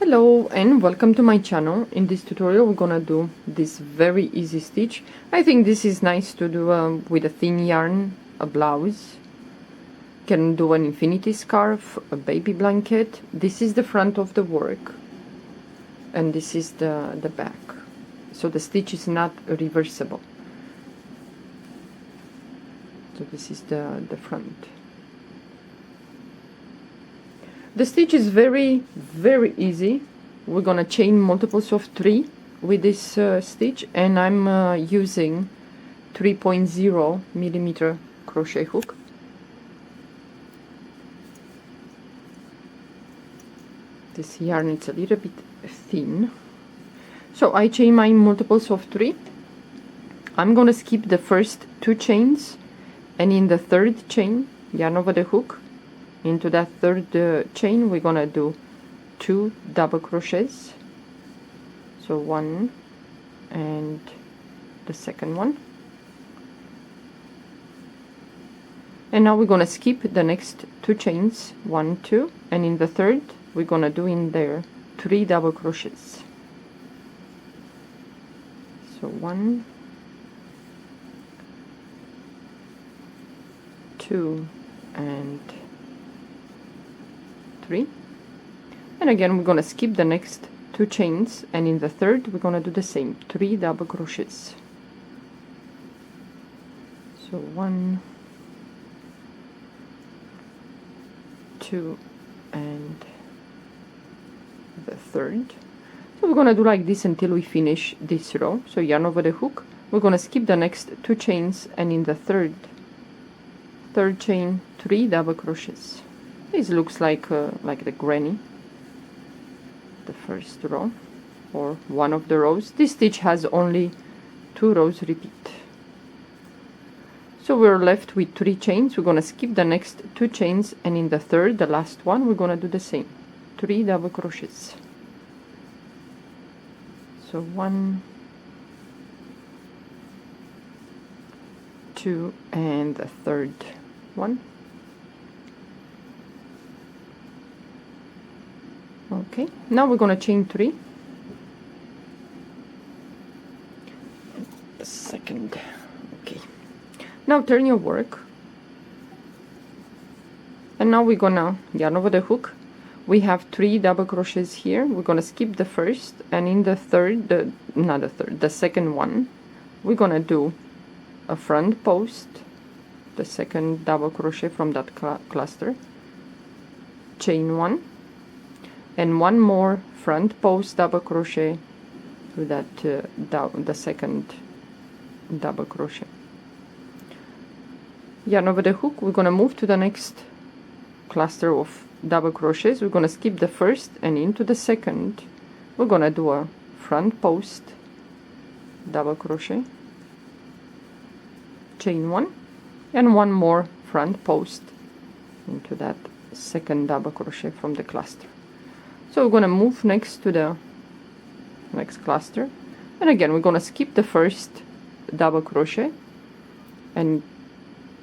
Hello and welcome to my channel. In this tutorial we're gonna do this very easy stitch. I think this is nice to do with a thin yarn, a blouse. Can do an infinity scarf, a baby blanket. This is the front of the work and this is the back. So the stitch is not reversible. So this is the front. The stitch is very easy. We're gonna chain multiples of 3 with this stitch, and I'm using 3.0 millimeter crochet hook. This yarn is a little bit thin, so I chain my multiples of 3. I'm gonna skip the first 2 chains, and in the third chain, yarn over the hook. Into that third chain we're gonna do 2 double crochets, so 1 and the second one, and now we're gonna skip the next 2 chains, 1, 2, and in the third we're gonna do in there 3 double crochets, so 1, 2 and 3, and again we're gonna skip the next 2 chains, and in the third we're gonna do the same, 3 double crochets, so 1, 2 and the third. So we're gonna do like this until we finish this row. So yarn over the hook, we're gonna skip the next 2 chains, and in the third chain 3 double crochets. This looks like the granny, the first row or one of the rows. This stitch has only 2 rows repeat. So we're left with 3 chains. We're gonna skip the next 2 chains, and in the third, the last one, we're gonna do the same, 3 double crochets. So 1, 2, and the third one. Okay, now we're gonna chain 3. A second. Okay, now turn your work, and now we're gonna yarn over the hook. We have 3 double crochets here. We're gonna skip the first, and in the third, the second one, we're gonna do a front post, the second double crochet from that cluster, chain 1, and 1 more front post double crochet through that the second double crochet. Yarn over the hook, we're gonna move to the next cluster of double crochets. We're gonna skip the first, and into the second we're gonna do a front post double crochet, chain 1, and 1 more front post into that second double crochet from the cluster. So we're gonna move next to the next cluster, and again we're gonna skip the first double crochet, and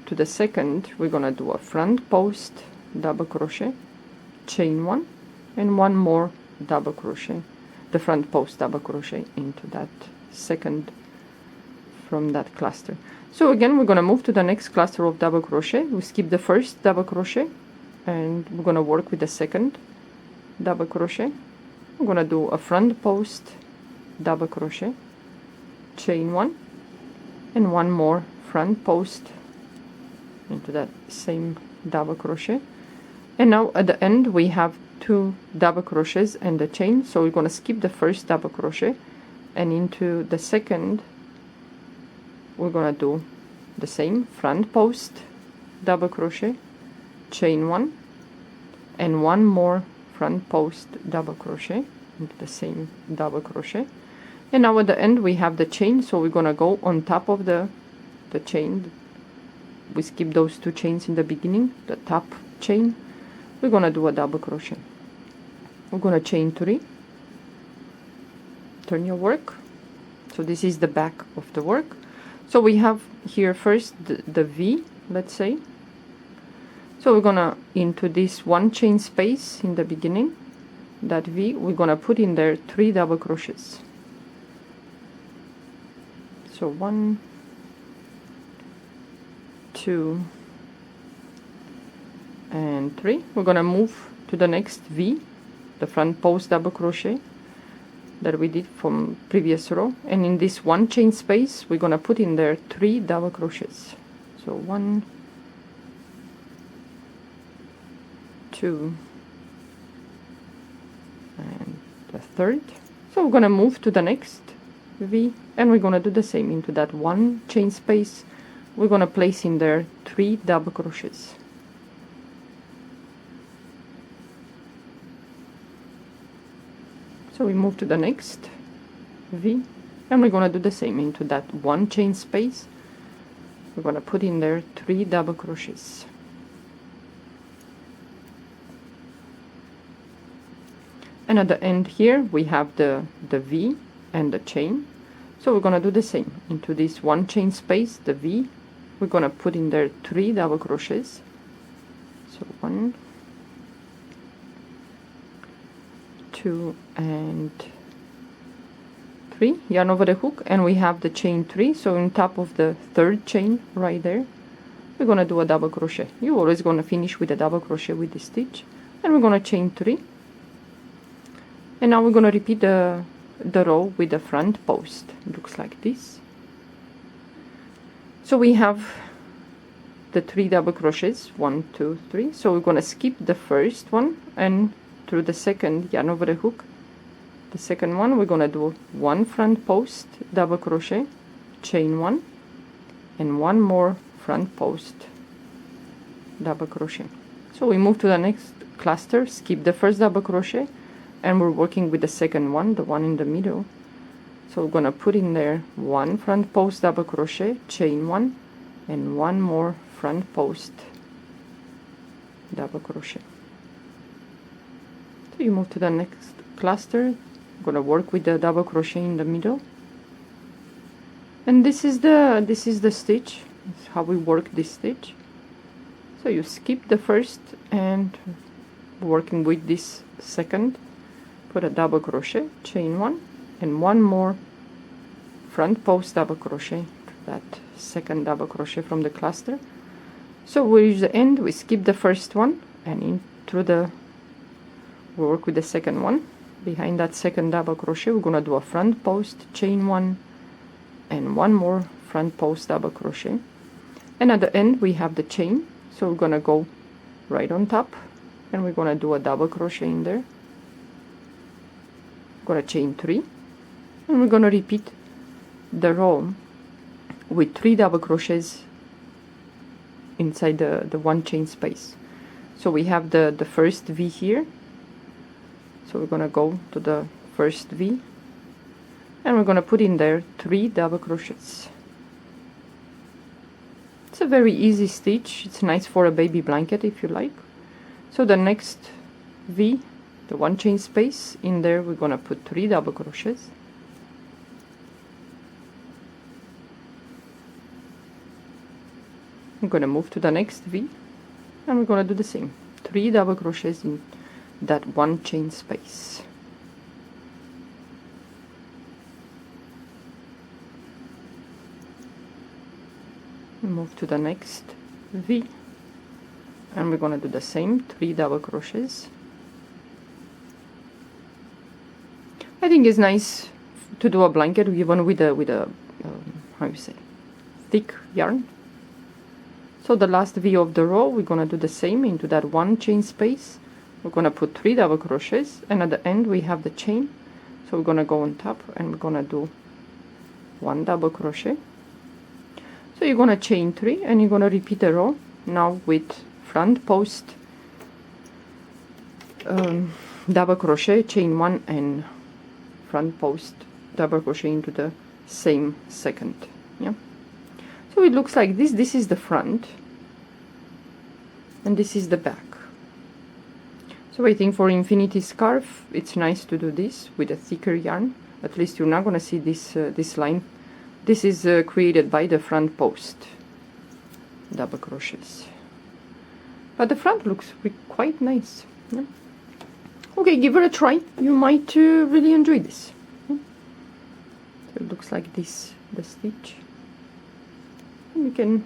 to the second we're gonna do a front post double crochet, chain 1, and 1 more double crochet, the front post double crochet into that second from that cluster. So again we're gonna move to the next cluster of double crochet. We skip the first double crochet, and we're gonna work with the second double crochet. I'm gonna do a front post double crochet, chain 1, and 1 more front post into that same double crochet, and now at the end we have 2 double crochets and the chain. So we're gonna skip the first double crochet, and into the second we're gonna do the same front post double crochet, chain 1, and 1 more front post double crochet into the same double crochet, and now at the end we have the chain. So we're gonna go on top of the chain. We skip those 2 chains in the beginning, the top chain. We're gonna do a double crochet. We're gonna chain 3, turn your work. So this is the back of the work. So we have here first the V, let's say. So we're gonna into this 1 chain space in the beginning, that V, we're gonna put in there 3 double crochets. So 1, 2, and 3. We're gonna move to the next V, the front post double crochet that we did from previous row, and in this 1 chain space we're gonna put in there 3 double crochets. So 1, 2, and the third. So we're gonna move to the next V, and we're gonna do the same. Into that 1 chain space we're gonna place in there 3 double crochets. So we move to the next V, and we're gonna do the same. Into that 1 chain space we're gonna put in there 3 double crochets. And at the end here we have the V and the chain, so we're gonna do the same. Into this 1 chain space, the V, we're gonna put in there 3 double crochets. So 1, 2, and 3, yarn over the hook, and we have the chain 3. So on top of the 3rd chain right there we're gonna do a double crochet. You're always gonna finish with a double crochet with this stitch, and we're gonna chain 3. And now we're gonna repeat the row with the front post. It looks like this. So we have the 3 double crochets, 1, 2, 3. So we're gonna skip the first one, and through the second yarn over the hook, the second one, we're gonna do 1 front post double crochet, chain 1, and 1 more front post double crochet. So we move to the next cluster, skip the first double crochet, and we're working with the second one, the one in the middle. So we're gonna put in there 1 front post double crochet, chain 1, and 1 more front post double crochet. So you move to the next cluster. I'm gonna work with the double crochet in the middle, and this is the stitch. It's how we work this stitch. So you skip the first, and working with this second, put a double crochet, chain 1, and 1 more front post double crochet, that second double crochet from the cluster. So we reach the end, we skip the first one, and in through the we work with the second one. Behind that second double crochet we're gonna do a front post, chain 1, and 1 more front post double crochet, and at the end we have the chain. So we're gonna go right on top, and we're gonna do a double crochet in there. Gonna chain 3, and we're gonna repeat the row with 3 double crochets inside the 1 chain space. So we have the first V here, so we're gonna go to the first V, and we're gonna put in there 3 double crochets. It's a very easy stitch. It's nice for a baby blanket if you like. So the next V, the 1 chain space, in there we're gonna put 3 double crochets. I'm gonna move to the next V, and we're gonna do the same, 3 double crochets in that 1 chain space. Move to the next V, and we're gonna do the same, 3 double crochets. I think it's nice to do a blanket even with a how you say, thick yarn. So the last V of the row we're gonna do the same. Into that 1 chain space we're gonna put 3 double crochets, and at the end we have the chain. So we're gonna go on top, and we're gonna do 1 double crochet. So you're gonna chain 3, and you're gonna repeat the row now with front post double crochet, chain 1, and front post double crochet into the same second. Yeah, so it looks like this. This is the front, and this is the back. So I think for infinity scarf it's nice to do this with a thicker yarn. At least you're not gonna see this this line. This is created by the front post double crochets, but the front looks quite nice. Yeah? Okay, give it a try. You might really enjoy this. So it looks like this, the stitch. And you can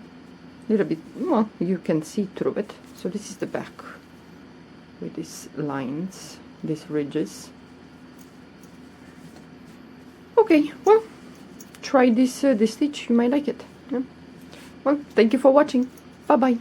little bit, well, you can see through it. So this is the back with these lines, these ridges. Okay, well, try this stitch. You might like it. Yeah. Well, thank you for watching. Bye bye.